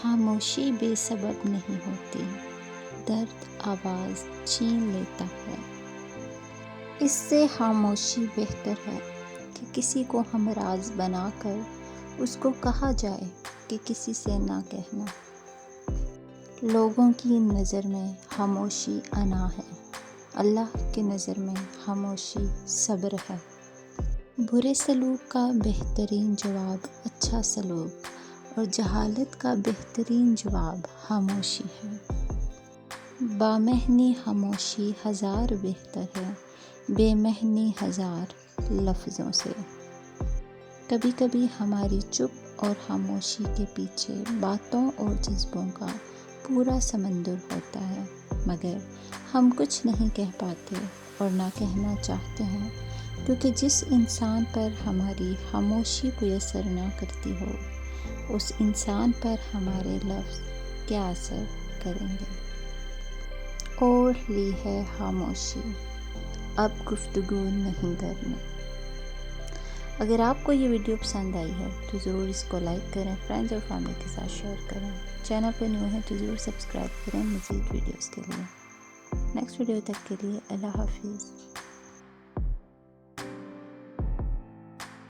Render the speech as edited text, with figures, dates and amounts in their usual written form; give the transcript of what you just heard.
خاموشی بے سبب نہیں ہوتی، درد آواز چھین لیتا ہے۔ اس سے خاموشی بہتر ہے کہ کسی کو ہم راز بنا کر اس کو کہا جائے کہ کسی سے نہ کہنا۔ لوگوں کی نظر میں خاموشی انا ہے، اللہ کی نظر میں خاموشی صبر ہے۔ برے سلوک کا بہترین جواب اچھا سلوک، اور جہالت کا بہترین جواب خاموشی ہے۔ بامعنی خاموشی ہزار بہتر ہے بے معنی ہزار لفظوں سے۔ کبھی کبھی ہماری چپ اور خاموشی کے پیچھے باتوں اور جذبوں کا پورا سمندر ہوتا ہے، مگر ہم کچھ نہیں کہہ پاتے اور نہ کہنا چاہتے ہیں، کیونکہ جس انسان پر ہماری خاموشی میسر نہ کرتی ہو، اس انسان پر ہمارے لفظ کیا اثر کریں گے۔ اوڑھ لی ہے خاموشی، اب گفتگو نہیں کرنی۔ اگر آپ کو یہ ویڈیو پسند آئی ہے تو ضرور اس کو لائک کریں، فرینڈز اور فیملی کے ساتھ شیئر کریں۔ چینل پہ نیو ہیں تو ضرور سبسکرائب کریں مزید ویڈیوز کے لیے۔ نیکسٹ ویڈیو تک کے لیے اللہ حافظ۔